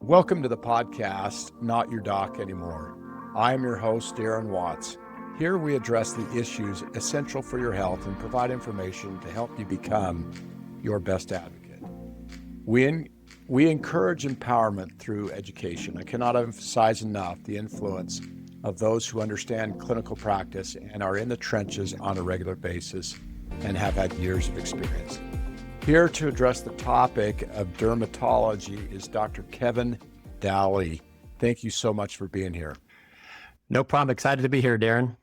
Welcome to the podcast, Not Your Doc Anymore. I am your host, Daren Watts. Here we address the issues essential for your health and provide information to help you become your best advocate. We encourage empowerment through education. I cannot emphasize enough the influence of those who understand clinical practice and are in the trenches on a regular basis and have had years of experience. Here to address the topic of dermatology is Dr. Kevin Dahle. Thank you so much for being here. No problem. Excited to be here, Daren.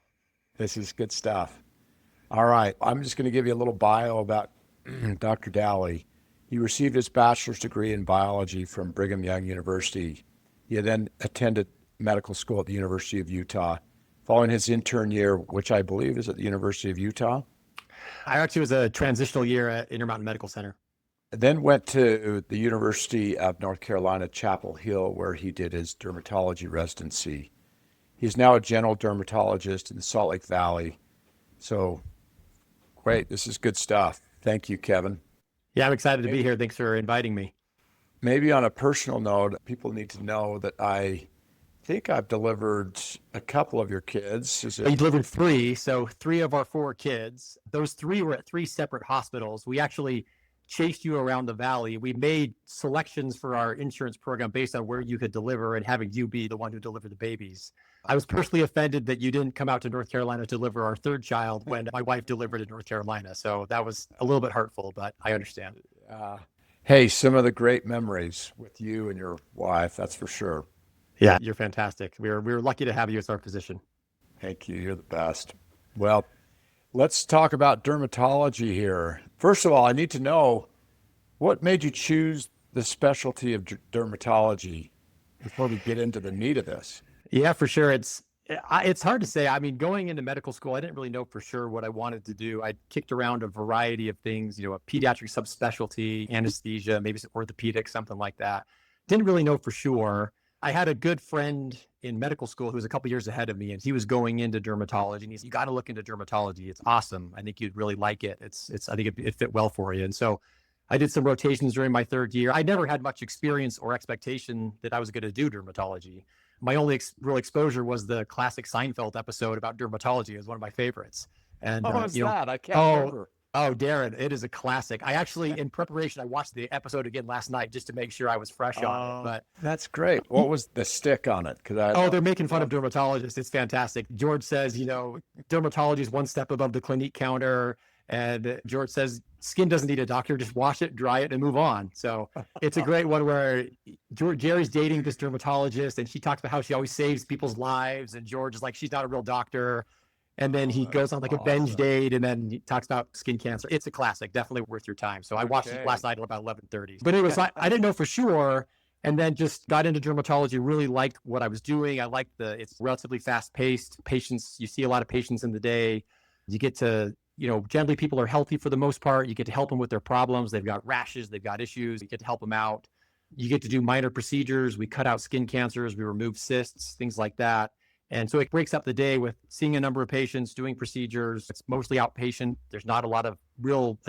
This is good stuff. All right. I'm just going to give you a little bio about Dr. Dahle. He received his bachelor's degree in biology from Brigham Young University. He then attended medical school at the University of Utah. Following his intern year, which I believe is at the University of Utah. I actually was a transitional year at Intermountain Medical Center. Then went to the University of North Carolina, Chapel Hill, where he did his dermatology residency. He's now a general dermatologist in the Salt Lake Valley. So, great. This is good stuff. Thank you, Kevin. Yeah, I'm excited to be here. Thanks for inviting me. Maybe on a personal note, people need to know that I think I've delivered a couple of your kids. You delivered 3, so 3 of our 4 kids. Those 3 were at 3 separate hospitals. We actually chased you around the valley. We made selections for our insurance program based on where you could deliver and having you be the one who delivered the babies. I was personally offended that you didn't come out to North Carolina to deliver our 3rd child when my wife delivered in North Carolina. So that was a little bit hurtful, but I understand. Hey, some of the great memories with you and your wife, that's for sure. Yeah, you're fantastic. We were lucky to have you as our physician. Thank you. You're the best. Well, let's talk about dermatology here. First of all, I need to know what made you choose the specialty of dermatology before we get into the meat of this. Yeah, for sure. It's hard to say. I mean, going into medical school, I didn't really know for sure what I wanted to do. I kicked around a variety of things, a pediatric subspecialty, anesthesia, maybe some orthopedics, something like that. Didn't really know for sure. I had a good friend in medical school who was a couple years ahead of me, and he was going into dermatology. And he said, "You got to look into dermatology. It's awesome. I think you'd really like it. I think it fit well for you." And so I did some rotations during my 3rd year. I never had much experience or expectation that I was going to do dermatology. My only real exposure was the classic Seinfeld episode about dermatology. It was one of my favorites. And what's that? I can't remember. Oh, Daren, it is a classic. I actually, in preparation, I watched the episode again last night just to make sure I was fresh on it. But that's great. What was the stick on it? They're making fun of dermatologists. It's fantastic. George says, dermatology is one step above the Clinique counter. And George says, skin doesn't need a doctor. Just wash it, dry it, and move on. So it's a great one where Jerry's dating this dermatologist, and she talks about how she always saves people's lives. And George is like, she's not a real doctor. And then he goes on like a binge date, and then he talks about skin cancer. It's a classic, definitely worth your time. So I watched it last night at about 11:30. But anyways, I didn't know for sure, and then just got into dermatology, really liked what I was doing. I liked it's relatively fast-paced. Patients, you see a lot of patients in the day. You get to, generally people are healthy for the most part. You get to help them with their problems. They've got rashes, they've got issues. You get to help them out. You get to do minor procedures. We cut out skin cancers. We remove cysts, things like that. And so it breaks up the day with seeing a number of patients, doing procedures. It's mostly outpatient. There's not a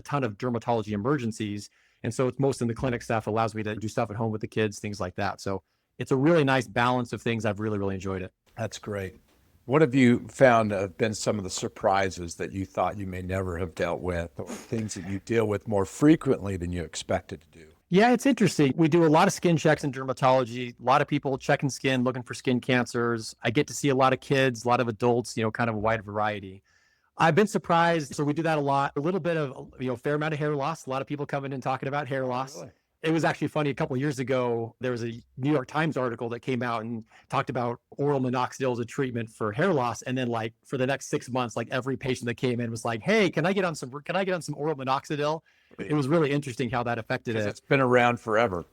ton of dermatology emergencies. And so it's most in the clinic stuff, allows me to do stuff at home with the kids, things like that. So it's a really nice balance of things. I've really, really enjoyed it. That's great. What have you found have been some of the surprises that you thought you may never have dealt with, or things that you deal with more frequently than you expected to do? Yeah, it's interesting. We do a lot of skin checks in dermatology, a lot of people checking skin, looking for skin cancers. I get to see a lot of kids, a lot of adults, kind of a wide variety. I've been surprised. So we do that a lot. A little bit of, fair amount of hair loss. A lot of people coming in talking about hair loss. Really? It was actually funny. A couple of years ago, there was a New York Times article that came out and talked about oral minoxidil as a treatment for hair loss. And then for the next 6 months, every patient that came in was like, "Hey, can I get on some oral minoxidil?" It was really interesting how that affected it. It's been around forever.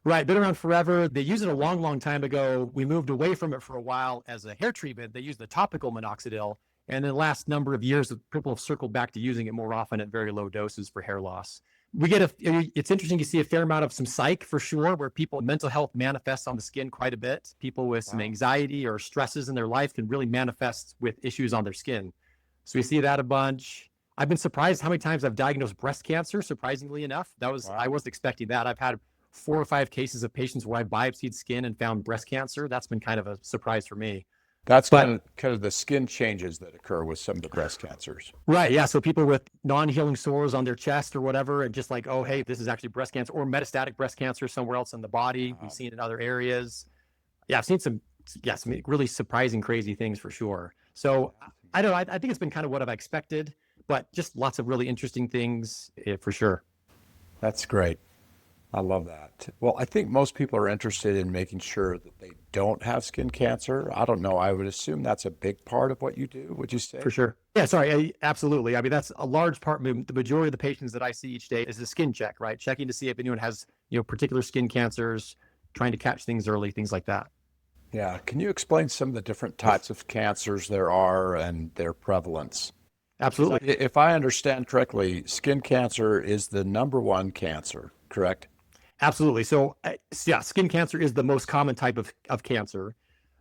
Right, been around forever. They used it a long, long time ago. We moved away from it for a while as a hair treatment. They used the topical minoxidil. And in the last number of years, people have circled back to using it more often at very low doses for hair loss. It's interesting to see a fair amount of some psych for sure, where mental health manifests on the skin quite a bit. People with some anxiety or stresses in their life can really manifest with issues on their skin. So we see that a bunch. I've been surprised how many times I've diagnosed breast cancer, surprisingly enough. I wasn't expecting that. I've had 4 or 5 cases of patients where I biopsied skin and found breast cancer. That's been kind of a surprise for me. That's But kind of the skin changes that occur with some of the breast cancers. right, yeah. So people with non-healing sores on their chest or whatever, and just like, oh, hey, this is actually breast cancer or metastatic breast cancer somewhere else in the body. We've seen it in other areas. Yeah, I've seen some really surprising, crazy things for sure. So I don't know. I think it's been kind of what I've expected, but just lots of really interesting things for sure. That's great. I love that. Well, I think most people are interested in making sure that they don't have skin cancer. I don't know. I would assume that's a big part of what you do. Would you say? For sure. Yeah, sorry. Absolutely. I mean, that's a large part. The majority of the patients that I see each day is a skin check, right? Checking to see if anyone has, particular skin cancers, trying to catch things early, things like that. Yeah. Can you explain some of the different types of cancers there are and their prevalence? Because Absolutely. if I understand correctly, skin cancer is the number one cancer, correct? Absolutely. So, yeah, skin cancer is the most common type of cancer.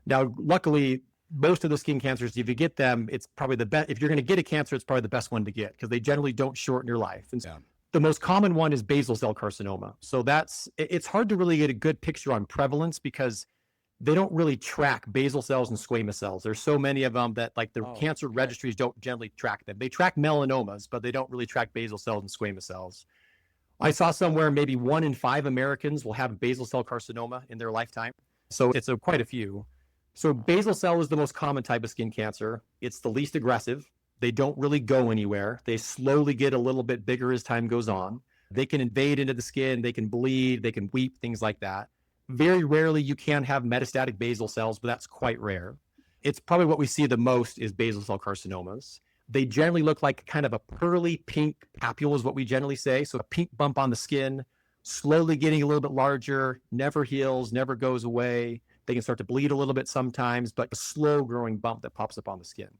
Now, luckily, most of the skin cancers, if you get them, it's probably the best. If you're going to get a cancer, it's probably the best one to get because they generally don't shorten your life. And Yeah. the most common one is basal cell carcinoma. So it's hard to really get a good picture on prevalence because they don't really track basal cells and squamous cells. There's so many of them that like the cancer registries don't generally track them. They track melanomas, but they don't really track basal cells and squamous cells. I saw somewhere maybe 1 in 5 Americans will have basal cell carcinoma in their lifetime. So it's quite a few. So basal cell is the most common type of skin cancer. It's the least aggressive. They don't really go anywhere. They slowly get a little bit bigger as time goes on. They can invade into the skin. They can bleed. They can weep, things like that. Very rarely you can have metastatic basal cells, but that's quite rare. It's probably what we see the most is basal cell carcinomas. They generally look like kind of a pearly pink papule is what we generally say. So a pink bump on the skin, slowly getting a little bit larger, never heals, never goes away. They can start to bleed a little bit sometimes, but a slow growing bump that pops up on the skin.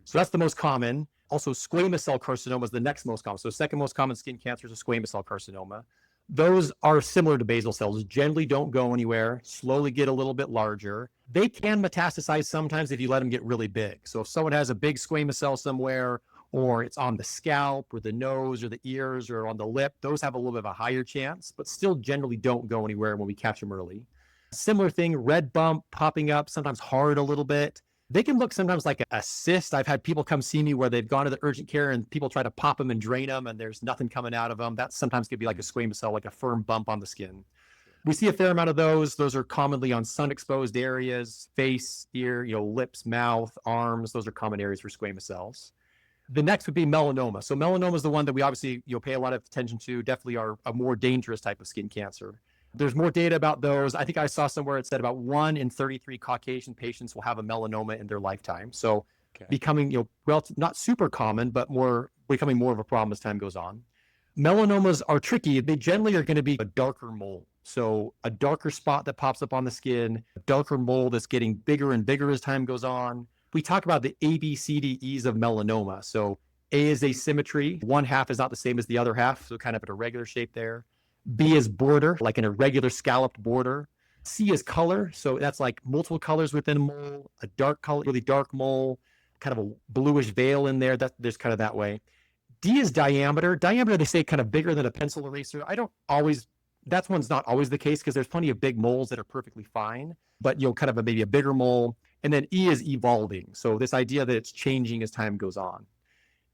So that's the most common. Also, squamous cell carcinoma is the next most common. So second most common skin cancer is a squamous cell carcinoma. Those are similar to basal cells, generally don't go anywhere, slowly get a little bit larger. They can metastasize sometimes if you let them get really big. So if someone has a big squamous cell somewhere, or it's on the scalp or the nose or the ears or on the lip, those have a little bit of a higher chance, but still generally don't go anywhere when we catch them early. Similar thing, red bump popping up, sometimes hard a little bit. They can look sometimes like a cyst. I've had people come see me where they've gone to the urgent care and people try to pop them and drain them and there's nothing coming out of them. That sometimes could be like a squamous cell, like a firm bump on the skin. We see a fair amount of those. Those are commonly on sun-exposed areas, face, ear, lips, mouth, arms. Those are common areas for squamous cells. The next would be melanoma. So melanoma is the one that we obviously pay a lot of attention to, definitely are a more dangerous type of skin cancer. There's more data about those. I think I saw somewhere it said about 1 in 33 Caucasian patients will have a melanoma in their lifetime. So becoming, not super common, but becoming more of a problem as time goes on. Melanomas are tricky. They generally are going to be a darker mole. So a darker spot that pops up on the skin, a darker mole that's getting bigger and bigger as time goes on. We talk about the A, B, C, D, E's of melanoma. So A is asymmetry. One half is not the same as the other half. So kind of an irregular shape there. B is border, like an irregular scalloped border. C is color. So that's like multiple colors within a mole, a dark color, really dark mole, kind of a bluish veil in there. There's kind of that way. D is diameter. Diameter, they say kind of bigger than a pencil eraser. That one's not always the case because there's plenty of big moles that are perfectly fine, but kind of maybe a bigger mole. And then E is evolving. So this idea that it's changing as time goes on.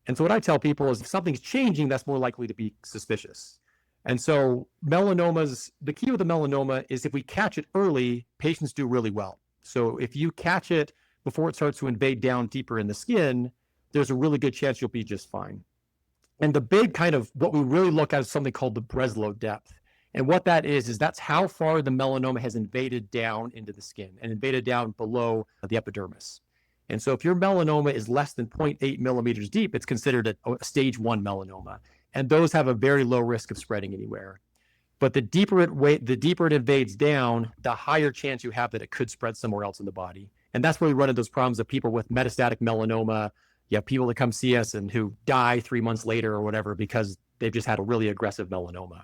And so what I tell people is if something's changing, that's more likely to be suspicious. And so melanomas, the key with the melanoma is if we catch it early, patients do really well. So if you catch it before it starts to invade down deeper in the skin, there's a really good chance you'll be just fine. And the big kind of what we really look at is something called the Breslow depth. And what that is that's how far the melanoma has invaded down into the skin and invaded down below the epidermis. And so if your melanoma is less than 0.8 millimeters deep, it's considered a stage 1 melanoma. And those have a very low risk of spreading anywhere. But the deeper it invades down, the higher chance you have that it could spread somewhere else in the body. And that's where we run into those problems of people with metastatic melanoma. You have people that come see us and who die 3 months later or whatever because they've just had a really aggressive melanoma.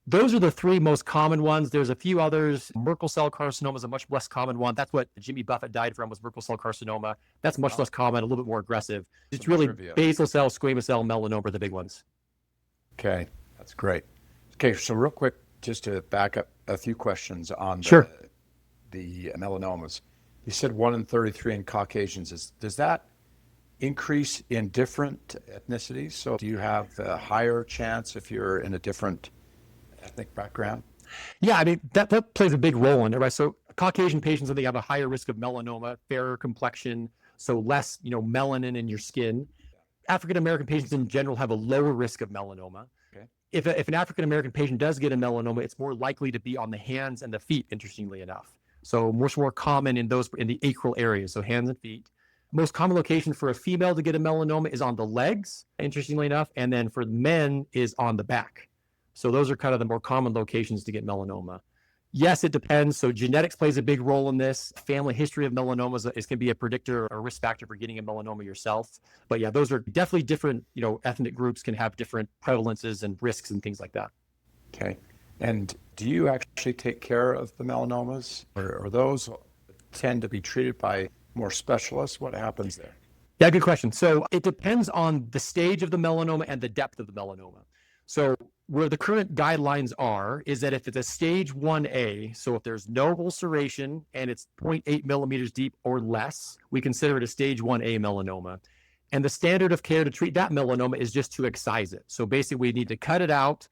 Those are the 3 most common ones. There's a few others. Merkel cell carcinoma is a much less common one. That's what Jimmy Buffett died from, was Merkel cell carcinoma. That's much less common, a little bit more aggressive. It's really basal cell, squamous cell, melanoma are the big ones. Okay, that's great. Okay, so real quick just to back up a few questions on Sure. the melanomas. You said 1 in 33 in Caucasians. Does that increase in different ethnicities? So do you have a higher chance if you're in a different ethnic background? Yeah, I mean, that plays a big role in it, right? So Caucasian patients, I think, have a higher risk of melanoma, fairer complexion, so less, melanin in your skin. African American patients in general have a lower risk of melanoma. Okay. If an African American patient does get a melanoma, it's more likely to be on the hands and the feet, interestingly enough. So much more common in the acral areas, so hands and feet. Most common location for a female to get a melanoma is on the legs, interestingly enough, and then for men is on the back. So those are kind of the more common locations to get melanoma. Yes, it depends. So genetics plays a big role in this. Family history of melanomas can be a predictor or a risk factor for getting a melanoma yourself. But yeah, those are definitely different, ethnic groups can have different prevalences and risks and things like that. Okay. And do you actually take care of the melanomas, or those tend to be treated by more specialists? What happens there? Yeah, good question. So it depends on the stage of the melanoma and the depth of the melanoma. So where the current guidelines are is that if it's a stage 1A, so if there's no ulceration and it's 0.8 millimeters deep or less, we consider it a stage 1A melanoma. And the standard of care to treat that melanoma is just to excise it. So basically we need to cut it out.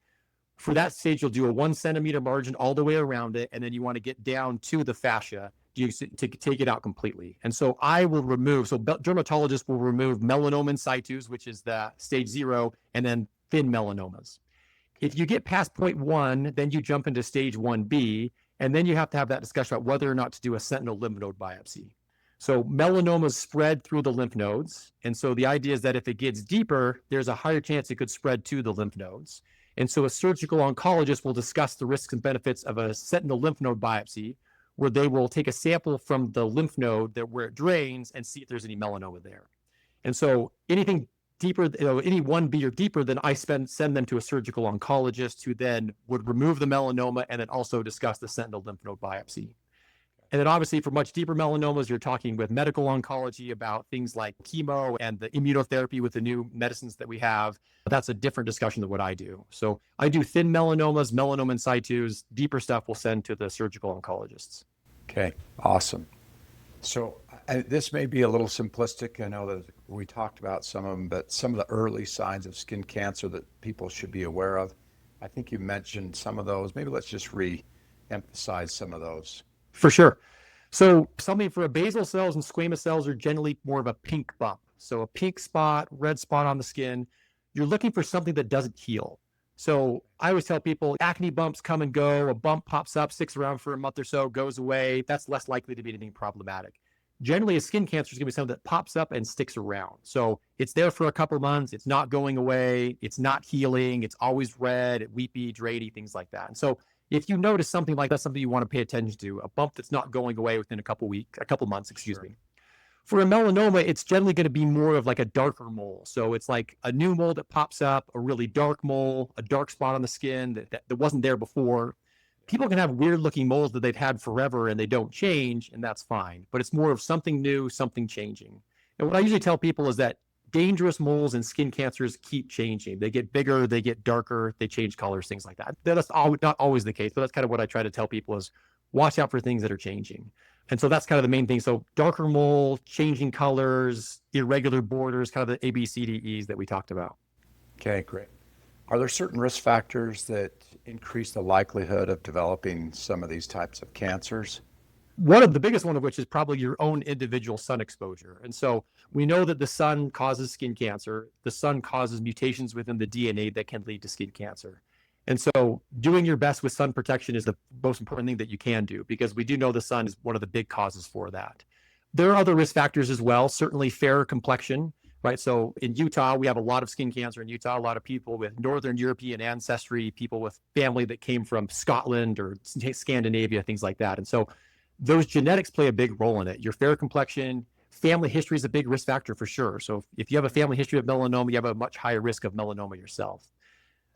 For that stage, you'll do a 1 centimeter margin all the way around it, and then you want to get down to the fascia to take it out completely. And so dermatologists will remove melanoma in situ, which is the stage 0, and then thin melanomas. If you get past 0.1, then you jump into stage 1B, and then you have to have that discussion about whether or not to do a sentinel lymph node biopsy. So melanomas spread through the lymph nodes. And so the idea is that if it gets deeper, there's a higher chance it could spread to the lymph nodes. And so a surgical oncologist will discuss the risks and benefits of a sentinel lymph node biopsy, where they will take a sample from the lymph node where it drains and see if there's any melanoma there. And so anything deeper, any 1B or deeper, then I send them to a surgical oncologist who then would remove the melanoma and then also discuss the sentinel lymph node biopsy. And then obviously for much deeper melanomas, you're talking with medical oncology about things like chemo and the immunotherapy with the new medicines that we have. That's a different discussion than what I do. So I do thin melanomas, melanoma in situ. Deeper stuff we'll send to the surgical oncologists. Okay, awesome. So this may be a little simplistic. I know that we talked about some of them, but some of the early signs of skin cancer that people should be aware of. I think you mentioned some of those. Maybe let's just re-emphasize some of those. For sure. So something for basal cells and squamous cells are generally more of a pink bump. So a pink spot, red spot on the skin. You're looking for something that doesn't heal. So I always tell people acne bumps come and go. A bump pops up, sticks around for a month or so, goes away. That's less likely to be anything problematic. Generally, a skin cancer is going to be something that pops up and sticks around. So it's there for a couple of months. It's not going away. It's not healing. It's always red, weepy, draidy, things like that. And so if you notice something like that, something you want to pay attention to, a bump that's not going away within a couple months, excuse me. For a melanoma, it's generally going to be more of like a darker mole. So it's like a new mole that pops up, a really dark mole, a dark spot on the skin that wasn't there before. People can have weird looking moles that they've had forever and they don't change, and that's fine. But it's more of something new, something changing. And what I usually tell people is that dangerous moles and skin cancers keep changing. They get bigger, they get darker, they change colors, things like that. That's not always the case, but that's kind of what I try to tell people is watch out for things that are changing. And so that's kind of the main thing. So darker mole, changing colors, irregular borders, kind of the ABCDEs that we talked about. Okay, great. Are there certain risk factors that increase the likelihood of developing some of these types of cancers? One of the biggest one of which is probably your own individual sun exposure. And so we know that the sun causes skin cancer. The sun causes mutations within the DNA that can lead to skin cancer. And so doing your best with sun protection is the most important thing that you can do, because we do know the sun is one of the big causes for that. There are other risk factors as well, certainly fairer complexion, right? So in Utah, we have a lot of skin cancer in Utah, a lot of people with Northern European ancestry, people with family that came from Scotland or Scandinavia, things like that. And so those genetics play a big role in it. Your fair complexion, family history is a big risk factor for sure. So if you have a family history of melanoma, you have a much higher risk of melanoma yourself.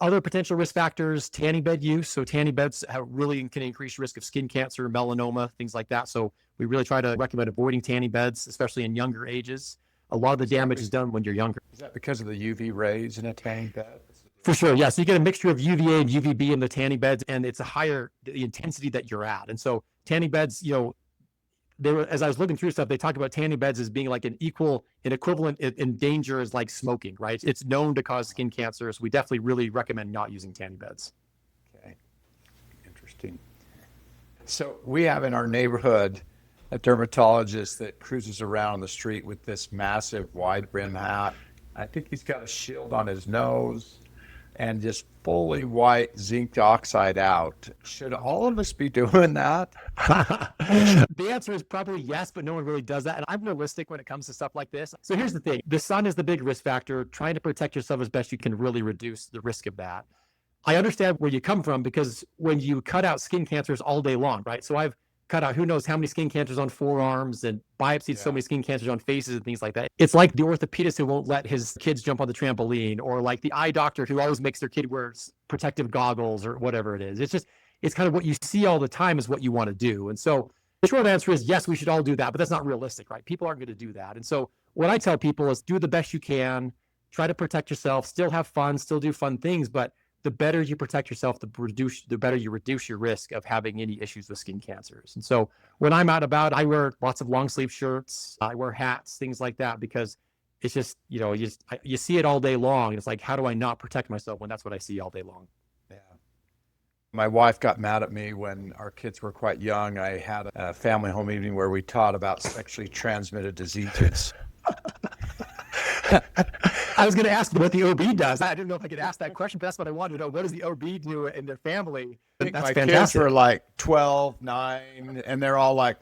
Other potential risk factors, tanning bed use. So tanning beds really can increase risk of skin cancer, melanoma, things like that. So we really try to recommend avoiding tanning beds, especially in younger ages. A lot of the damage is done when you're younger. Is that because of the UV rays in a tanning bed? For sure. Yeah. So you get a mixture of UVA and UVB in the tanning beds, and it's a higher the intensity that you're at. And so tanning beds, as I was looking through stuff, they talk about tanning beds as being like an equivalent in danger as like smoking, right? It's known to cause skin cancer. So we definitely really recommend not using tanning beds. Okay, interesting. So we have in our neighborhood a dermatologist that cruises around the street with this massive wide brim hat. I think he's got a shield on his nose and just fully white zinc oxide out. Should all of us be doing that? The answer is probably yes, but no one really does that. And I'm realistic when it comes to stuff like this. So here's the thing. The sun is the big risk factor. Trying to protect yourself as best you can really reduce the risk of that. I understand where you come from, because when you cut out skin cancers all day long, right? So I've cut out who knows how many skin cancers on forearms and biopsied so many skin cancers on faces and things like that. It's like the orthopedist who won't let his kids jump on the trampoline, or like the eye doctor who always makes their kid wear protective goggles or whatever it is. It's kind of what you see all the time is what you want to do. And so the short answer is yes, we should all do that, but that's not realistic, right? People aren't going to do that. And so what I tell people is do the best you can, try to protect yourself, still have fun, still do fun things, but the better you protect yourself, the better you reduce your risk of having any issues with skin cancers. And so when I'm out about, I wear lots of long sleeve shirts, I wear hats, things like that, because it's just, you see it all day long. And it's like, how do I not protect myself when that's what I see all day long? Yeah. My wife got mad at me when our kids were quite young. I had a family home evening where we taught about sexually transmitted diseases. I was going to ask what the OB does. I didn't know if I could ask that question, but that's what I wanted to know. What does the OB do in their family? I think my kids were like 12, 9, and they're all like,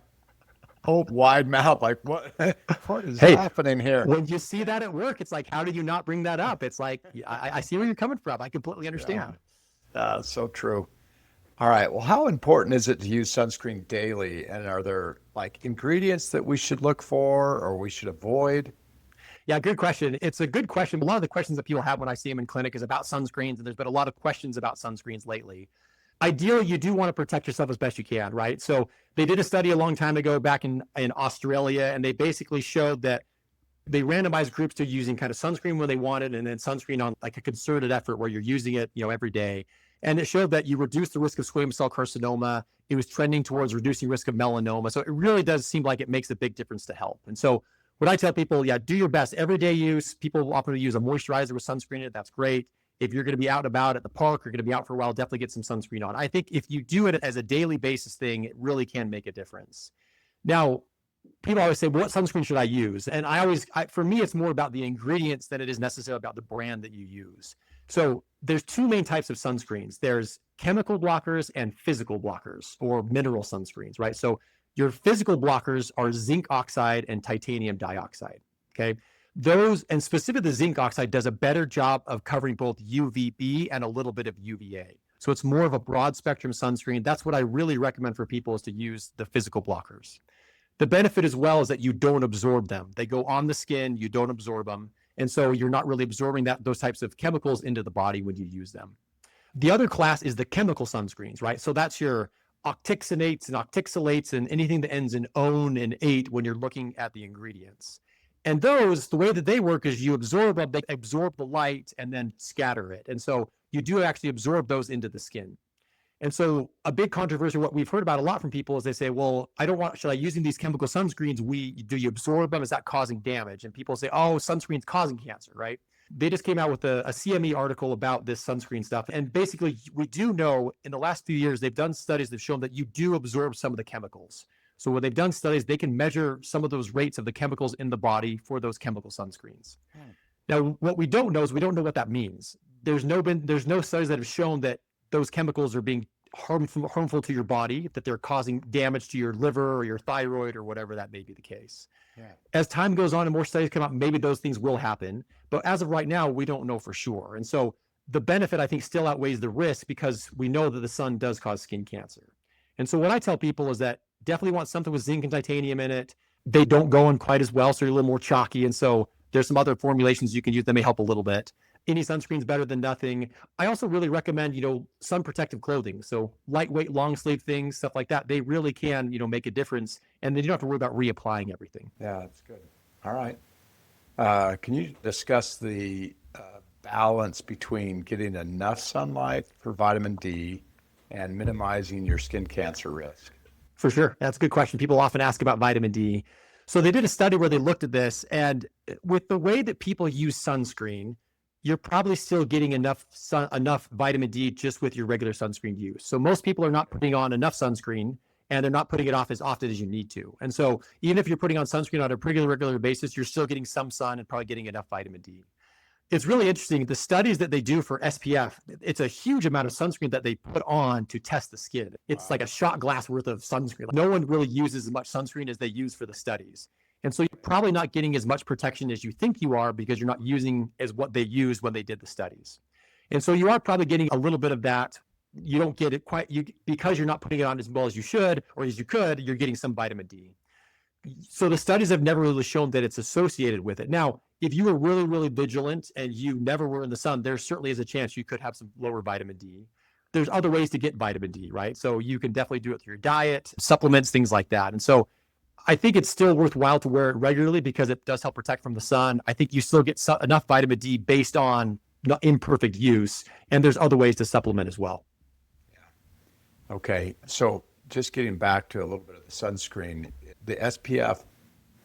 wide mouth, like, what is happening here? When you see that at work, it's like, how do you not bring that up? It's like, I see where you're coming from. I completely understand. So true. All right. Well, how important is it to use sunscreen daily? And are there like ingredients that we should look for or we should avoid? Yeah, good question. It's a good question. A lot of the questions that people have when I see them in clinic is about sunscreens, and there's been a lot of questions about sunscreens lately. Ideally, you do want to protect yourself as best you can, right? So they did a study a long time ago back in Australia, and they basically showed that they randomized groups to using kind of sunscreen when they wanted, and then sunscreen on like a concerted effort where you're using it, every day. And it showed that you reduce the risk of squamous cell carcinoma. It was trending towards reducing risk of melanoma. So it really does seem like it makes a big difference to health. And so what I tell people, do your best everyday use. People often use a moisturizer with sunscreen in it. That's great. If you're going to be out and about at the park, you're going to be out for a while, definitely get some sunscreen on. I think if you do it as a daily basis thing, it really can make a difference. Now, people always say, well, what sunscreen should I use? And for me, it's more about the ingredients than it is necessarily about the brand that you use. So there's two main types of sunscreens. There's chemical blockers and physical blockers, or mineral sunscreens, right? So your physical blockers are zinc oxide and titanium dioxide, okay? Those, and specifically the zinc oxide, does a better job of covering both UVB and a little bit of UVA. So it's more of a broad spectrum sunscreen. That's what I really recommend for people, is to use the physical blockers. The benefit as well is that you don't absorb them. They go on the skin, you don't absorb them. And so you're not really absorbing those types of chemicals into the body when you use them. The other class is the chemical sunscreens, right? So that's your octixinates and octixalates and anything that ends in -one and -ate when you're looking at the ingredients. And those, the way that they work is you absorb the light and then scatter it. And so you do actually absorb those into the skin. And so a big controversy, what we've heard about a lot from people, is they say, well, should I using these chemical sunscreens, do you absorb them? Is that causing damage? And people say, oh, sunscreen's causing cancer, right? They just came out with a CME article about this sunscreen stuff. And basically, we do know in the last few years, they've done studies that have shown that you do absorb some of the chemicals. So when they've done studies, they can measure some of those rates of the chemicals in the body for those chemical sunscreens. Now, what we don't know is we don't know what that means. There's no studies that have shown that those chemicals are being harmful to your body, that they're causing damage to your liver or your thyroid or whatever that may be the case. As time goes on and more studies come out, maybe those things will happen. But as of right now, we don't know for sure. And so the benefit, I think, still outweighs the risk, because we know that the sun does cause skin cancer. And so what I tell people is that definitely want something with zinc and titanium in it. They don't go in quite as well, so you're a little more chalky. And so there's some other formulations you can use that may help a little bit. Any sunscreen's better than nothing. I also really recommend, sun protective clothing. So lightweight, long sleeve things, stuff like that. They really can, make a difference. And then you don't have to worry about reapplying everything. Yeah, that's good. All right. Can you discuss the balance between getting enough sunlight for vitamin D and minimizing your skin cancer risk? For sure. That's a good question. People often ask about vitamin D. So they did a study where they looked at this, and with the way that people use sunscreen, you're probably still getting enough vitamin D just with your regular sunscreen use. So most people are not putting on enough sunscreen, and they're not putting it off as often as you need to. And so even if you're putting on sunscreen on a pretty regular basis, you're still getting some sun and probably getting enough vitamin D. It's really interesting. The studies that they do for SPF, it's a huge amount of sunscreen that they put on to test the skin. It's like a shot glass worth of sunscreen. No one really uses as much sunscreen as they use for the studies. And so you're probably not getting as much protection as you think you are because you're not using as what they used when they did the studies. And so you are probably getting a little bit of that. You don't get it quite, because you're not putting it on as well as you should or as you could, you're getting some vitamin D. So the studies have never really shown that it's associated with it. Now, if you were really, really vigilant and you never were in the sun, there certainly is a chance you could have some lower vitamin D. There's other ways to get vitamin D, right? So you can definitely do it through your diet, supplements, things like that. And so I think it's still worthwhile to wear it regularly because it does help protect from the sun. I think you still get enough vitamin D based on imperfect use. And there's other ways to supplement as well. Yeah. Okay. So just getting back to a little bit of the sunscreen, the SPF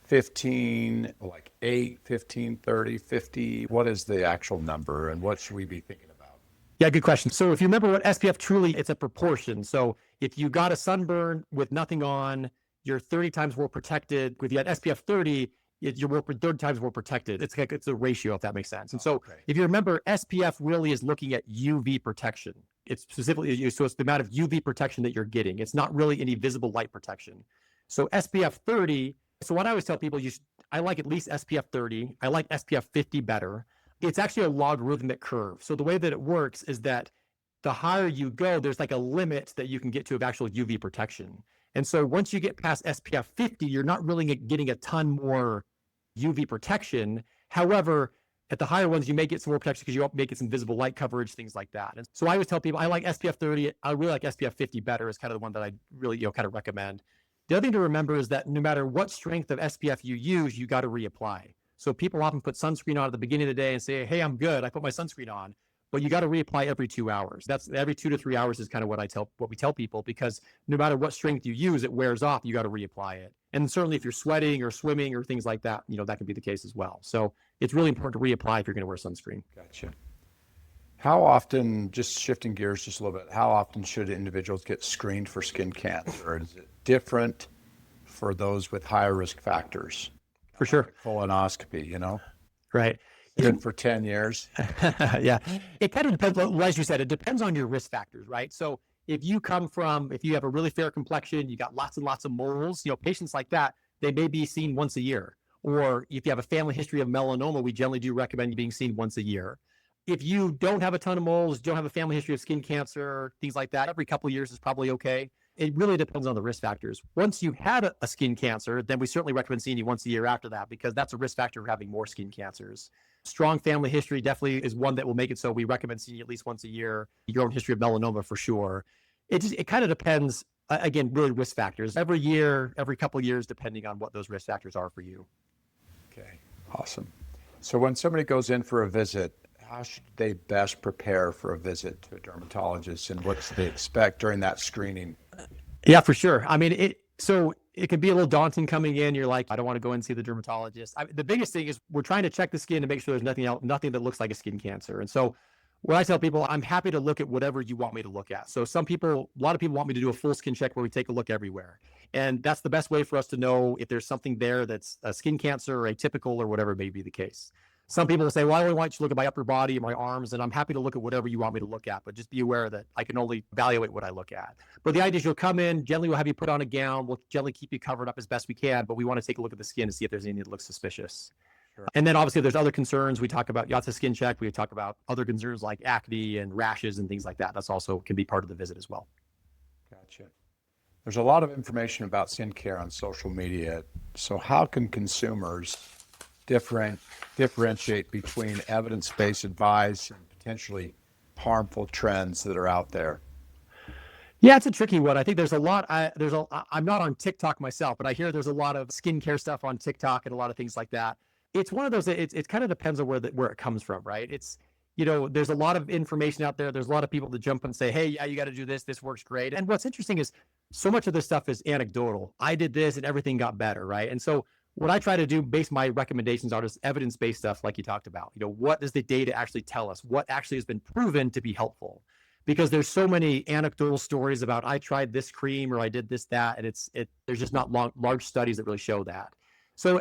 15, like 8, 15, 30, 50, what is the actual number and what should we be thinking about? Yeah, good question. So if you remember what SPF truly, it's a proportion. So if you got a sunburn with nothing on, you're 30 times more protected. If you had SPF 30, you're 30 times more protected. It's a ratio, if that makes sense. And so if you remember, SPF really is looking at UV protection. It's specifically, so it's the amount of UV protection that you're getting. It's not really any visible light protection. So SPF 30, so what I always tell people, I like at least SPF 30. I like SPF 50 better. It's actually a logarithmic curve. So the way that it works is that the higher you go, there's like a limit that you can get to of actual UV protection. And so once you get past SPF 50, you're not really getting a ton more UV protection. However, at the higher ones, you may get some more protection because you may get some visible light coverage, things like that. And so I always tell people I like SPF 30. I really like SPF 50 better is kind of the one that I really kind of recommend. The other thing to remember is that no matter what strength of SPF you use, you got to reapply. So people often put sunscreen on at the beginning of the day and say, hey, I'm good. I put my sunscreen on. But you got to reapply every 2 hours. That's every 2 to 3 hours is kind of what we tell people, because no matter what strength you use, it wears off. You got to reapply it. And certainly if you're sweating or swimming or things like that, that can be the case as well. So it's really important to reapply if you're going to wear sunscreen. Gotcha. How often, just shifting gears just a little bit, how often should individuals get screened for skin cancer? Or is it different for those with higher risk factors? For sure. Like colonoscopy, Right. Good for 10 years. Yeah. It kind of depends, as you said, it depends on your risk factors, right? So if you have a really fair complexion, you got lots and lots of moles, patients like that, they may be seen once a year. Or if you have a family history of melanoma, we generally do recommend you being seen once a year. If you don't have a ton of moles, don't have a family history of skin cancer, things like that, every couple of years is probably okay. It really depends on the risk factors. Once you had a skin cancer, then we certainly recommend seeing you once a year after that, because that's a risk factor for having more skin cancers. Strong family history definitely is one that will make it so we recommend seeing you at least once a year. Your own history of melanoma for sure. It kind of depends, again, really risk factors. Every year, every couple of years, depending on what those risk factors are for you. Okay, awesome. So when somebody goes in for a visit, how should they best prepare for a visit to a dermatologist, and what should they expect during that screening? Yeah, for sure. I mean, it can be a little daunting coming in. You're like, I don't want to go and see the dermatologist. The biggest thing is we're trying to check the skin to make sure there's nothing that looks like a skin cancer. And so what I tell people, I'm happy to look at whatever you want me to look at. So a lot of people want me to do a full skin check where we take a look everywhere. And that's the best way for us to know if there's something there that's a skin cancer or atypical or whatever may be the case. Some people will say, well, I only want you to look at my upper body and my arms, and I'm happy to look at whatever you want me to look at, but just be aware that I can only evaluate what I look at. But the idea is you'll come in, generally we'll have you put on a gown, we'll generally keep you covered up as best we can, but we want to take a look at the skin to see if there's anything that looks suspicious. Sure. And then obviously there's other concerns. We talk about Yatsa skin check, we talk about other concerns like acne and rashes and things like that. That's also can be part of the visit as well. Gotcha. There's a lot of information about skincare on social media. So how can consumers differentiate between evidence-based advice and potentially harmful trends that are out there? Yeah, it's a tricky one. I think there's a lot. I'm not on TikTok myself, but I hear there's a lot of skincare stuff on TikTok and a lot of things like that. It's one of those. It kind of depends on where it comes from, right? there's a lot of information out there. There's a lot of people that jump and say, hey, yeah, you got to do this. This works great. And what's interesting is so much of this stuff is anecdotal. I did this and everything got better, right? And so what I try to do, base my recommendations on, is evidence-based stuff like you talked about. What does the data actually tell us? What actually has been proven to be helpful? Because there's so many anecdotal stories about I tried this cream or I did this, that, and there's just not large studies that really show that. So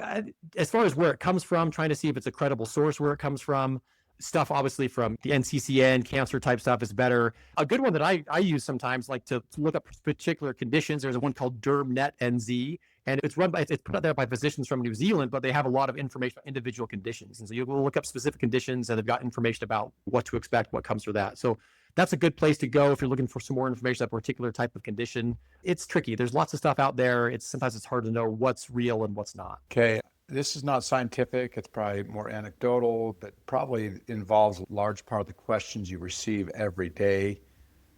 as far as where it comes from, trying to see if it's a credible source where it comes from. Stuff obviously from the NCCN, cancer type stuff is better. A good one that I use sometimes, like to look up particular conditions. There's one called DermNet.NZ, and it's put out there by physicians from New Zealand, but they have a lot of information about individual conditions. And so you will look up specific conditions, and they've got information about what to expect, what comes from that. So that's a good place to go if you're looking for some more information on a particular type of condition. It's tricky. There's lots of stuff out there. Sometimes it's hard to know what's real and what's not. Okay. This is not scientific. It's probably more anecdotal, but probably involves a large part of the questions you receive every day.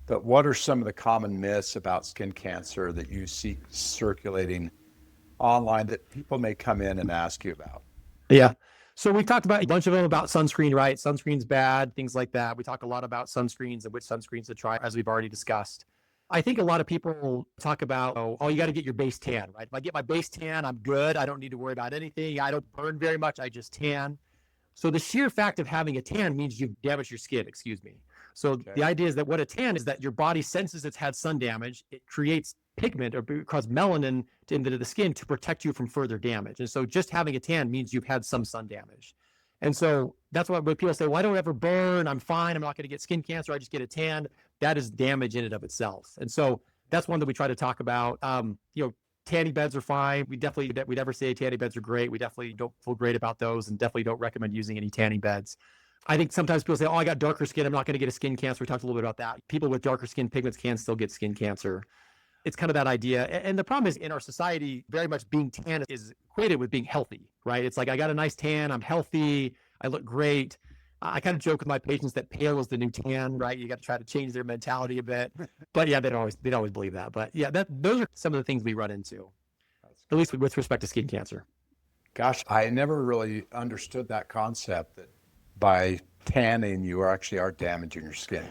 But what are some of the common myths about skin cancer that you see circulating online that people may come in and ask you about? Yeah. So we talked about a bunch of them about sunscreen, right? Sunscreen's bad, things like that. We talk a lot about sunscreens and which sunscreens to try, as we've already discussed. I think a lot of people talk about, oh, you got to get your base tan, right? If I get my base tan, I'm good. I don't need to worry about anything. I don't burn very much. I just tan. So the sheer fact of having a tan means you've damaged your skin, excuse me. So the idea is that what a tan is, that your body senses it's had sun damage. It creates pigment or causes melanin into the skin to protect you from further damage. And so just having a tan means you've had some sun damage. And so that's why when people say, well, I don't ever burn, I'm fine, I'm not going to get skin cancer, I just get a tan, that is damage in and of itself. And so that's one that we try to talk about. Tanning beds are fine. We never say tanning beds are great. We definitely don't feel great about those, and definitely don't recommend using any tanning beds. I think sometimes people say, oh, I got darker skin, I'm not going to get a skin cancer. We talked a little bit about that. People with darker skin pigments can still get skin cancer. It's kind of that idea. And the problem is, in our society, very much being tan is equated with being healthy, right? It's like, I got a nice tan, I'm healthy, I look great. I kind of joke with my patients that pale is the new tan, right? You got to try to change their mentality a bit. But yeah, they don't always believe that. But yeah, those are some of the things we run into, at least with respect to skin cancer. Gosh, I never really understood that concept that by tanning, you actually are damaging your skin.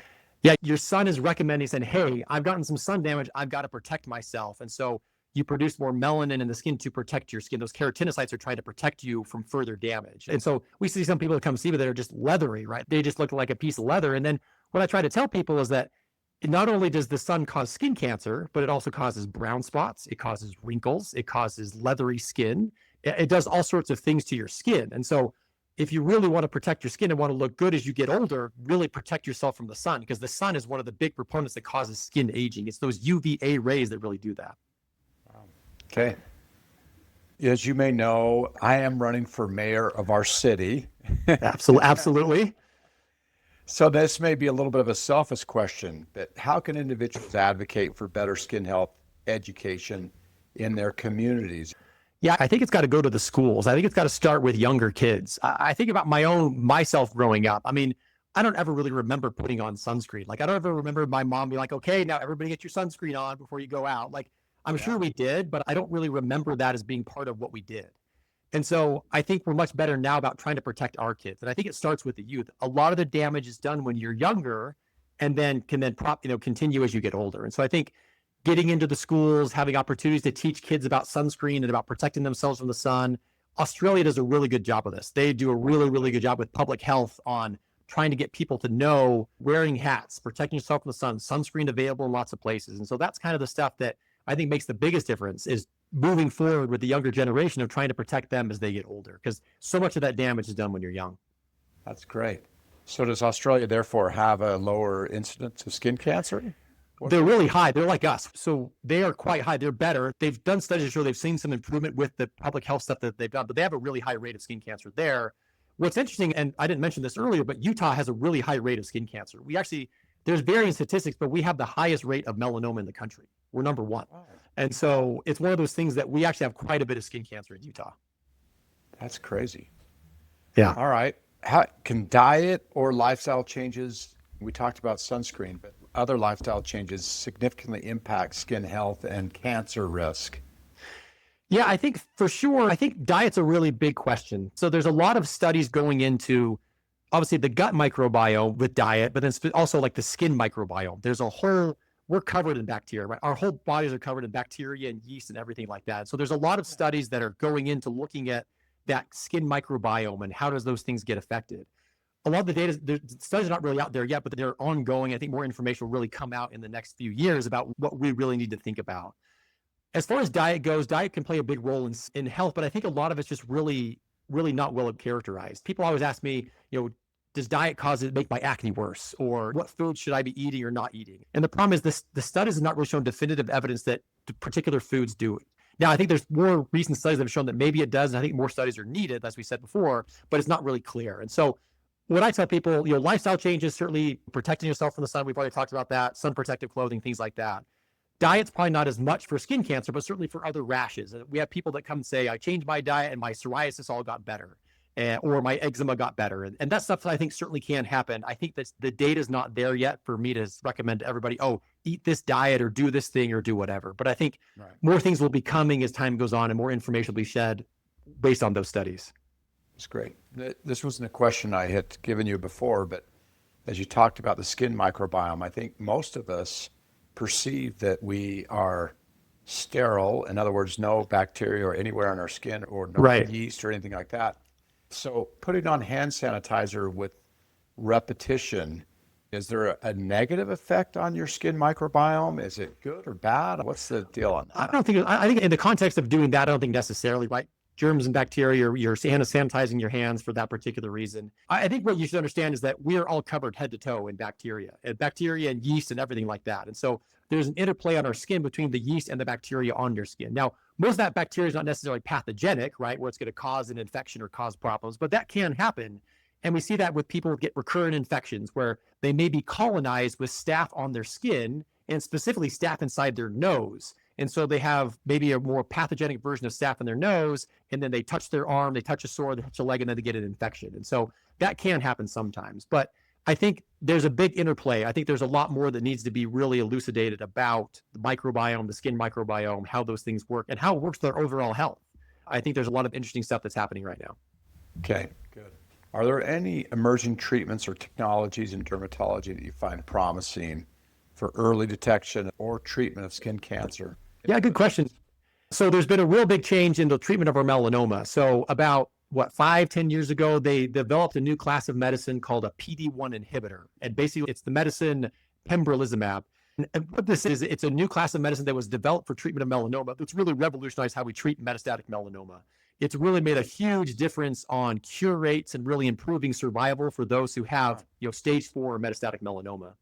Yeah, your sun is recommending, saying, hey, I've gotten some sun damage, I've got to protect myself. And so you produce more melanin in the skin to protect your skin. Those keratinocytes are trying to protect you from further damage. And so we see some people that come see me that are just leathery, right? They just look like a piece of leather. And then what I try to tell people is that not only does the sun cause skin cancer, but it also causes brown spots, it causes wrinkles, it causes leathery skin. It does all sorts of things to your skin. And so if you really want to protect your skin and want to look good as you get older, really protect yourself from the sun, because the sun is one of the big proponents that causes skin aging. It's those UVA rays that really do that. Okay. As you may know, I am running for mayor of our city. Absolutely. So this may be a little bit of a selfish question, but how can individuals advocate for better skin health education in their communities? Yeah, I think it's got to go to the schools. I think it's got to start with younger kids. I think about myself growing up. I mean, I don't ever really remember putting on sunscreen. Like, I don't ever remember my mom being like, okay, now everybody get your sunscreen on before you go out. Like, I'm sure we did, but I don't really remember that as being part of what we did. And so I think we're much better now about trying to protect our kids. And I think it starts with the youth. A lot of the damage is done when you're younger, and then can continue as you get older. And so I think getting into the schools, having opportunities to teach kids about sunscreen and about protecting themselves from the sun. Australia does a really good job of this. They do a really, really good job with public health on trying to get people to know wearing hats, protecting yourself from the sun, sunscreen available in lots of places. And so that's kind of the stuff that I think makes the biggest difference, is moving forward with the younger generation of trying to protect them as they get older, because so much of that damage is done when you're young. That's great. So does Australia therefore have a lower incidence of skin cancer? They're really high. They're like us. So they are quite high. They're better. They've done studies to show they've seen some improvement with the public health stuff that they've done, but they have a really high rate of skin cancer there. What's interesting, and I didn't mention this earlier, but Utah has a really high rate of skin cancer. There's varying statistics, but we have the highest rate of melanoma in the country. We're number one. Oh. And so it's one of those things that we actually have quite a bit of skin cancer in Utah. That's crazy. Yeah. All right. How can diet or lifestyle changes, we talked about sunscreen, but other lifestyle changes significantly impact skin health and cancer risk? Yeah, I think for sure. I think diet's a really big question. So there's a lot of studies going into obviously the gut microbiome with diet, but then also like the skin microbiome. There's a whole, we're covered in bacteria, right? Our whole bodies are covered in bacteria and yeast and everything like that. So there's a lot of studies that are going into looking at that skin microbiome and how does those things get affected. A lot of the data, the studies are not really out there yet, but they're ongoing. I think more information will really come out in the next few years about what we really need to think about. As far as diet goes, diet can play a big role in health, but I think a lot of it's just really, really not well characterized. People always ask me, does diet cause it make my acne worse? Or what foods should I be eating or not eating? And the problem is the studies have not really shown definitive evidence that particular foods do it. Now, I think there's more recent studies that have shown that maybe it does, and I think more studies are needed, as we said before, but it's not really clear. And so what I tell people, lifestyle changes, certainly protecting yourself from the sun. We've already talked about that, sun protective clothing, things like that. Diet's probably not as much for skin cancer, but certainly for other rashes. We have people that come and say, I changed my diet and my psoriasis all got better, or my eczema got better. And that stuff I think certainly can happen. I think that the data is not there yet for me to recommend to everybody, eat this diet or do this thing or do whatever. But I think more things will be coming as time goes on and more information will be shed based on those studies. That's great. This wasn't a question I had given you before, but as you talked about the skin microbiome, I think most of us perceive that we are sterile. In other words, no bacteria or anywhere on our skin or no yeast or anything like that. So putting on hand sanitizer with repetition, is there a negative effect on your skin microbiome? Is it good or bad? What's the deal on that? I think in the context of doing that, I don't think necessarily, right? Germs and bacteria, you're sanitizing your hands for that particular reason. I think what you should understand is that we are all covered head to toe in bacteria and yeast and everything like that. And so there's an interplay on our skin between the yeast and the bacteria on your skin. Now, most of that bacteria is not necessarily pathogenic, right? Where it's going to cause an infection or cause problems, but that can happen. And we see that with people who get recurrent infections where they may be colonized with staph on their skin and specifically staph inside their nose. And so they have maybe a more pathogenic version of staph in their nose, and then they touch their arm, they touch a sore, they touch a leg, and then they get an infection. And so that can happen sometimes. But I think there's a big interplay. I think there's a lot more that needs to be really elucidated about the microbiome, the skin microbiome, how those things work, and how it works with our overall health. I think there's a lot of interesting stuff that's happening right now. Okay, good. Are there any emerging treatments or technologies in dermatology that you find promising for early detection or treatment of skin cancer? Yeah, good question. So there's been a real big change in the treatment of our melanoma. So about 5-10 years ago, they developed a new class of medicine called a PD-1 inhibitor. And basically it's the medicine pembrolizumab. And what this is, it's a new class of medicine that was developed for treatment of melanoma. It's really revolutionized how we treat metastatic melanoma. It's really made a huge difference on cure rates and really improving survival for those who have, stage 4 metastatic melanoma.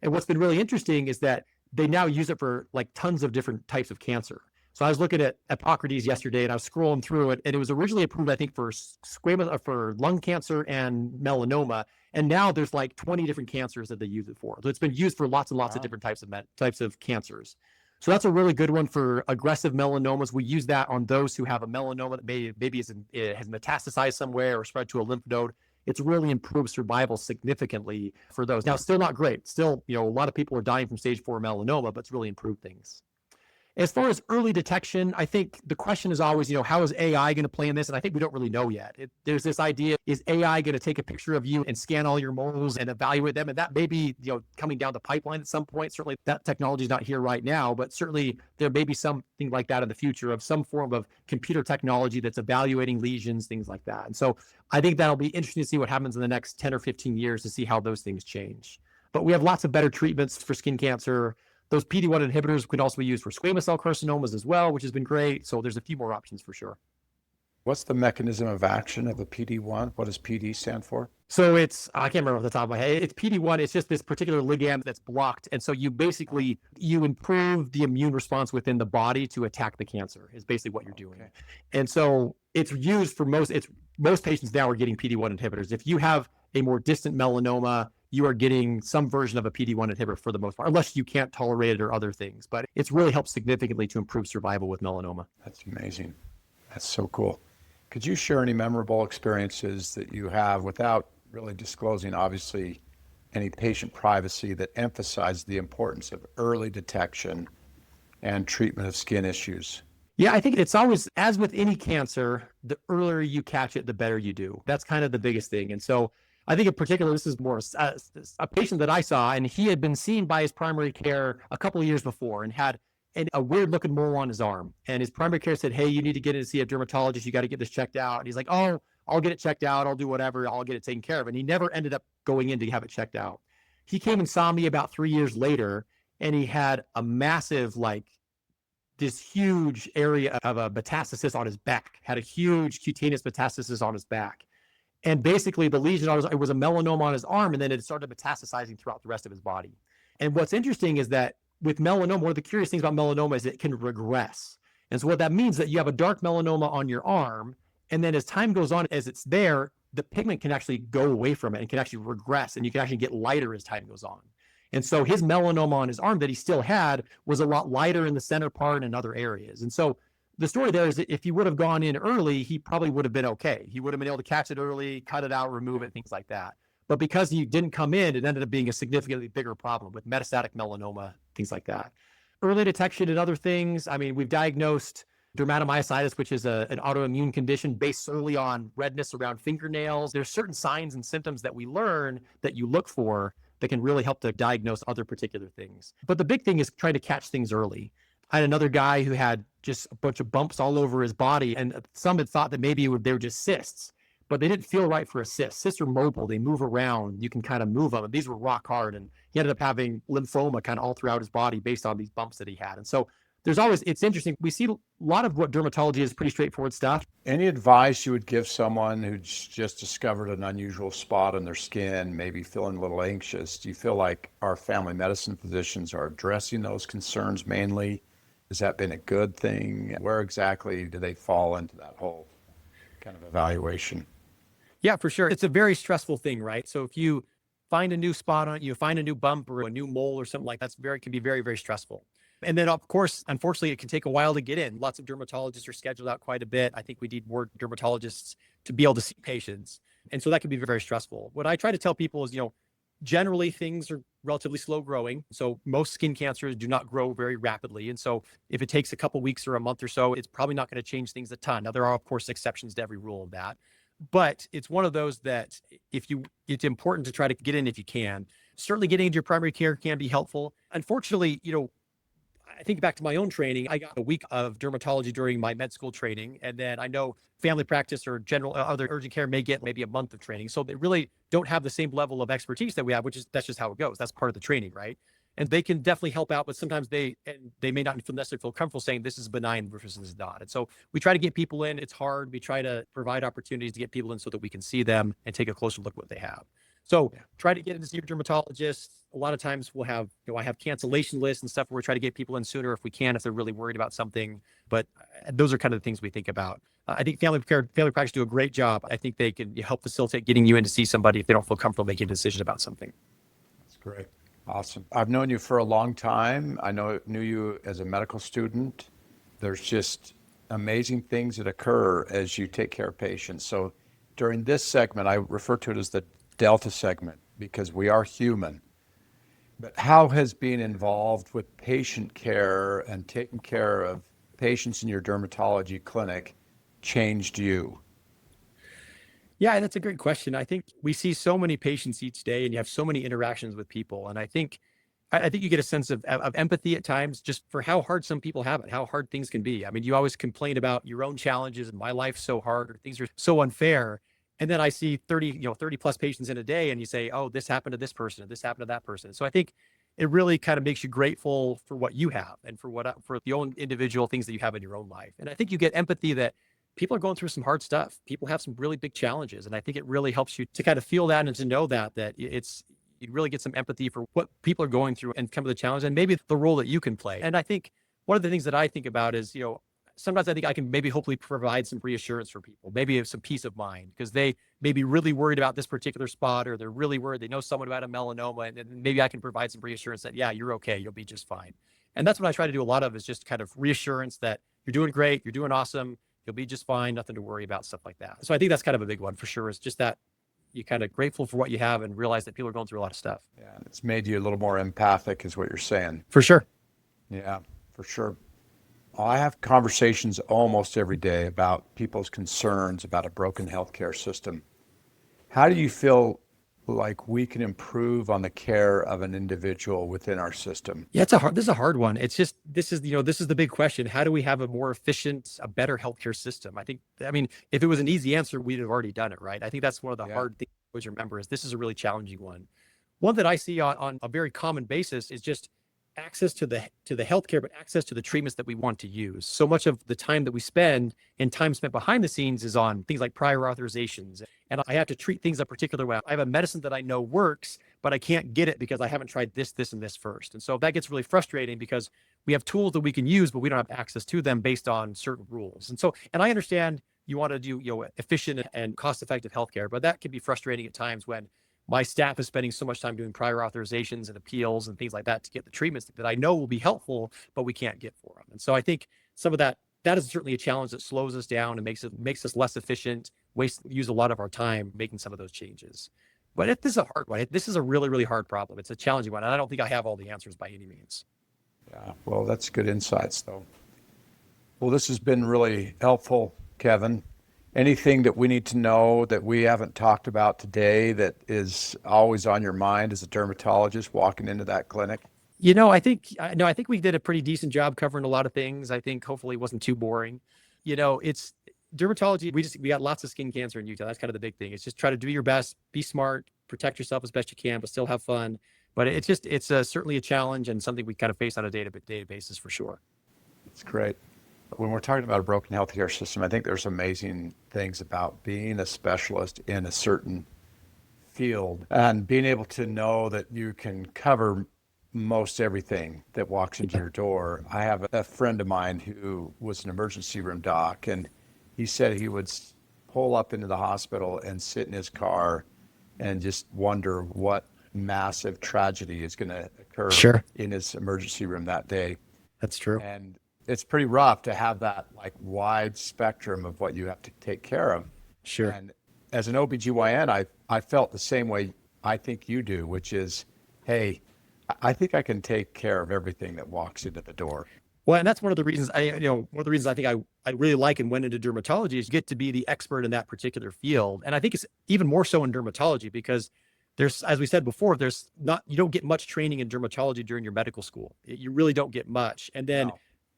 And what's been really interesting is that they now use it for like tons of different types of cancer. So I was looking at Hippocrates yesterday and I was scrolling through it, and it was originally approved, I think, for for lung cancer and melanoma. And now there's like 20 different cancers that they use it for. So it's been used for lots and lots of different types of cancers. So that's a really good one for aggressive melanomas. We use that on those who have a melanoma that maybe has metastasized somewhere or spread to a lymph node. It's really improved survival significantly for those. Now, still not great. Still, a lot of people are dying from stage 4 melanoma, but it's really improved things. As far as early detection, I think the question is always, how is AI going to play in this? And I think we don't really know yet. There's this idea, is AI going to take a picture of you and scan all your moles and evaluate them? And that may be, coming down the pipeline at some point. Certainly that technology is not here right now, but certainly there may be something like that in the future of some form of computer technology that's evaluating lesions, things like that. And so I think that'll be interesting to see what happens in the next 10 or 15 years to see how those things change. But we have lots of better treatments for skin cancer. Those PD-1 inhibitors can also be used for squamous cell carcinomas as well, which has been great. So there's a few more options for sure. What's the mechanism of action of a PD-1? What does PD stand for? So I can't remember off the top of my head. It's PD-1. It's just this particular ligand that's blocked. And so you improve the immune response within the body to attack the cancer is basically what you're doing. Okay. And so it's used for most patients now are getting PD-1 inhibitors. If you have a more distant melanoma, you are getting some version of a PD-1 inhibitor for the most part, unless you can't tolerate it or other things. But it's really helped significantly to improve survival with melanoma. That's amazing. That's so cool. Could you share any memorable experiences that you have without really disclosing, obviously, any patient privacy that emphasize the importance of early detection and treatment of skin issues? Yeah, I think it's always, as with any cancer, the earlier you catch it, the better you do. That's kind of the biggest thing. And so I think in particular, this is more a patient that I saw, and he had been seen by his primary care a couple of years before and had a weird looking mole on his arm. And his primary care said, hey, you need to get in to see a dermatologist. You got to get this checked out. And he's like, oh, I'll get it checked out. I'll do whatever. I'll get it taken care of. And he never ended up going in to have it checked out. He came and saw me about 3 years later, and he had a massive, like, this huge area of a metastasis on his back, had a huge cutaneous metastasis on his back. And basically the lesion it was a melanoma on his arm, and then it started metastasizing throughout the rest of his body. And what's interesting is that with melanoma, one of the curious things about melanoma is it can regress. And so what that means is that you have a dark melanoma on your arm, and then as time goes on, as it's there, the pigment can actually go away from it and can actually regress, and you can actually get lighter as time goes on. And so his melanoma on his arm that he still had was a lot lighter in the center part and other areas. And so the story there is that if he would have gone in early, he probably would have been okay. He would have been able to catch it early, cut it out, remove it, things like that. But because he didn't come in, it ended up being a significantly bigger problem with metastatic melanoma, things like that. Early detection and other things. I mean, we've diagnosed dermatomyositis, which is an autoimmune condition based solely on redness around fingernails. There's certain signs and symptoms that we learn that you look for that can really help to diagnose other particular things. But the big thing is trying to catch things early. I had another guy who had just a bunch of bumps all over his body, and some had thought that maybe they were just cysts, but they didn't feel right for a cyst. Cysts are mobile. They move around. You can kind of move them. And these were rock hard, and he ended up having lymphoma kind of all throughout his body based on these bumps that he had. And so it's interesting. We see a lot of what dermatology is pretty straightforward stuff. Any advice you would give someone who's just discovered an unusual spot on their skin, maybe feeling a little anxious? Do you feel like our family medicine physicians are addressing those concerns mainly? Has that been a good thing? Where exactly do they fall into that whole kind of evaluation? Yeah, for sure. It's a very stressful thing, right? So if you find a new spot on it, you find a new bump or a new mole or something like that, can be very, very stressful. And then, of course, unfortunately, it can take a while to get in. Lots of dermatologists are scheduled out quite a bit. I think we need more dermatologists to be able to see patients. And so that can be very, very stressful. What I try to tell people is, generally things are relatively slow growing. So most skin cancers do not grow very rapidly. And so if it takes a couple weeks or a month or so, it's probably not going to change things a ton. Now, there are, of course, exceptions to every rule of that. But it's one of those that it's important to try to get in if you can. Certainly getting into your primary care can be helpful. Unfortunately, I think back to my own training. I got a week of dermatology during my med school training. And then I know family practice or general other urgent care may get maybe a month of training. So they really don't have the same level of expertise that we have, that's just how it goes. That's part of the training, right? And they can definitely help out, but sometimes they may not necessarily feel comfortable saying this is benign versus this is not. And so we try to get people in. It's hard. We try to provide opportunities to get people in so that we can see them and take a closer look at what they have. So try to get in to see your dermatologist. A lot of times we'll have, I have cancellation lists and stuff where we try to get people in sooner if we can, if they're really worried about something. But those are kind of the things we think about. I think family practice do a great job. I think they can help facilitate getting you in to see somebody if they don't feel comfortable making a decision about something. That's great. Awesome. I've known you for a long time. Knew you as a medical student. There's just amazing things that occur as you take care of patients. So during this segment, I refer to it as the Delta segment because we are human. But how has being involved with patient care and taking care of patients in your dermatology clinic changed you? Yeah, that's a great question. I think we see so many patients each day and you have so many interactions with people. And I think you get a sense of empathy at times just for how hard some people have it, how hard things can be. I mean, you always complain about your own challenges and my life's so hard or things are so unfair. And then I see 30 plus patients in a day and you say, oh, this happened to this person, this happened to that person. So I think it really kind of makes you grateful for what you have and for the own individual things that you have in your own life. And I think you get empathy that people are going through some hard stuff. People have some really big challenges. And I think it really helps you to kind of feel that and to know that you really get some empathy for what people are going through and come to the challenge and maybe the role that you can play. And I think one of the things that I think about is, sometimes I think I can maybe hopefully provide some reassurance for people, maybe some peace of mind, because they may be really worried about this particular spot, or they're really worried, they know someone about a melanoma, and maybe I can provide some reassurance that, yeah, you're okay, you'll be just fine. And that's what I try to do a lot of, is just kind of reassurance that you're doing great, you're doing awesome, you'll be just fine, nothing to worry about, stuff like that. So I think that's kind of a big one for sure, is just that you're kind of grateful for what you have and realize that people are going through a lot of stuff. Yeah, and it's made you a little more empathic is what you're saying. For sure. Yeah, for sure. I have conversations almost every day about people's concerns about a broken healthcare system. How do you feel like we can improve on the care of an individual within our system? Yeah, this is a hard one. It's just, this is the big question. How do we have a more efficient, a better healthcare system? I mean, if it was an easy answer, we'd have already done it, right? I think that's one of the Yeah. hard things to always remember is this is a really challenging one. One that I see on a very common basis is just access to the healthcare, but access to the treatments that we want to use. So much of the time that we spend and time spent behind the scenes is on things like prior authorizations. And I have to treat things a particular way. I have a medicine that I know works, but I can't get it because I haven't tried this, this, and this first. And so that gets really frustrating because we have tools that we can use, but we don't have access to them based on certain rules. And I understand you want to do, efficient and cost-effective healthcare, but that can be frustrating at times when my staff is spending so much time doing prior authorizations and appeals and things like that to get the treatments that I know will be helpful, but we can't get for them. And so I think some of that is certainly a challenge that slows us down and makes us less efficient, use a lot of our time making some of those changes. But this is a hard one. This is a really, really hard problem. It's a challenging one. And I don't think I have all the answers by any means. Yeah, well, that's good insights, though. Well, this has been really helpful, Kevin. Anything that we need to know that we haven't talked about today that is always on your mind as a dermatologist walking into that clinic? I think we did a pretty decent job covering a lot of things. I think hopefully it wasn't too boring. It's dermatology. We got lots of skin cancer in Utah. That's kind of the big thing. It's just try to do your best, be smart, protect yourself as best you can, but still have fun. But it's certainly a challenge and something we kind of face on a day-to-day basis for sure. That's great. When we're talking about a broken healthcare system, I think there's amazing things about being a specialist in a certain field and being able to know that you can cover most everything that walks into your door. I have a friend of mine who was an emergency room doc, and he said he would pull up into the hospital and sit in his car and just wonder what massive tragedy is going to occur in his emergency room that day. That's true. And it's pretty rough to have that like wide spectrum of what you have to take care of. Sure. And as an OBGYN, I felt the same way I think you do, which is, hey, I think I can take care of everything that walks into the door. Well, and that's one of the reasons I think I really like and went into dermatology is you get to be the expert in that particular field. And I think it's even more so in dermatology because there's, as we said before, you don't get much training in dermatology during your medical school. You really don't get much. And then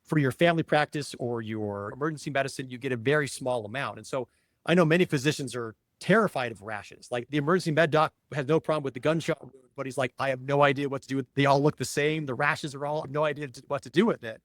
for your family practice or your emergency medicine, you get a very small amount. And so I know many physicians are terrified of rashes. Like the emergency med doc has no problem with the gunshot wound, but he's like, I have no idea what to do with it. They all look the same. The rashes are all, I have no idea what to do with it.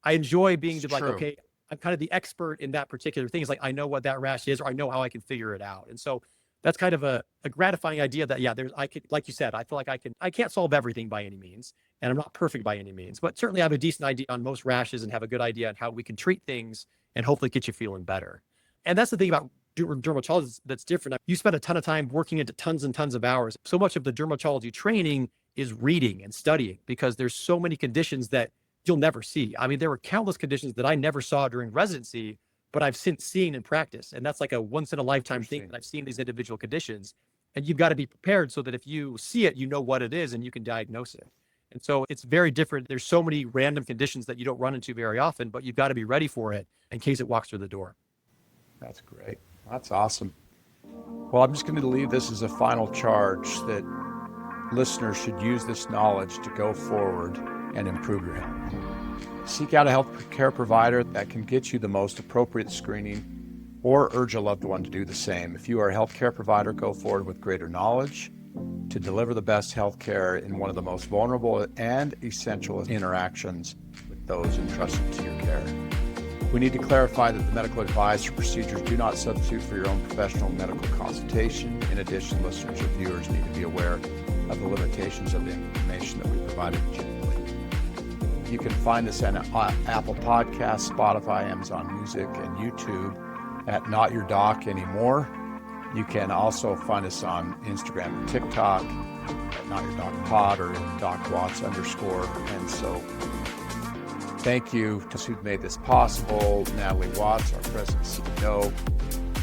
I enjoy being like, okay, I'm kind of the expert in that particular thing. It's like, I know what that rash is, or I know how I can figure it out. And so that's kind of a gratifying idea that, I could, like you said, I feel like I can't solve everything by any means, and I'm not perfect by any means, but certainly I have a decent idea on most rashes and have a good idea on how we can treat things and hopefully get you feeling better. And that's the thing about dermatologists that's different. You spend a ton of time working into tons and tons of hours. So much of the dermatology training is reading and studying because there's so many conditions that you'll never see. I mean, there were countless conditions that I never saw during residency, but I've since seen in practice. And that's like a once in a lifetime thing that I've seen these individual conditions. And you've got to be prepared so that if you see it, you know what it is and you can diagnose it. And so it's very different. There's so many random conditions that you don't run into very often, but you've got to be ready for it in case it walks through the door. That's great. That's awesome. Well, I'm just going to leave this as a final charge that listeners should use this knowledge to go forward and improve your health. Seek out a healthcare provider that can get you the most appropriate screening or urge a loved one to do the same. If you are a healthcare provider, go forward with greater knowledge to deliver the best healthcare in one of the most vulnerable and essential interactions with those entrusted to your care. We need to clarify that the medical advice or procedures do not substitute for your own professional medical consultation. In addition, listeners or viewers need to be aware of the limitations of the information that we provided generally. You can find us on Apple Podcasts, Spotify, Amazon Music, and YouTube at Not Your Doc Anymore. You can also find us on Instagram and TikTok at Not Your Doc Pod or Doc Watts _. And so thank you to who made this possible. Natalie Watts, our president CEO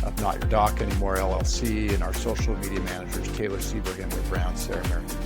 of Not Your Doc Anymore LLC, and our social media managers, Taylor Seaberg, Emily Brown, Sarah Merriman.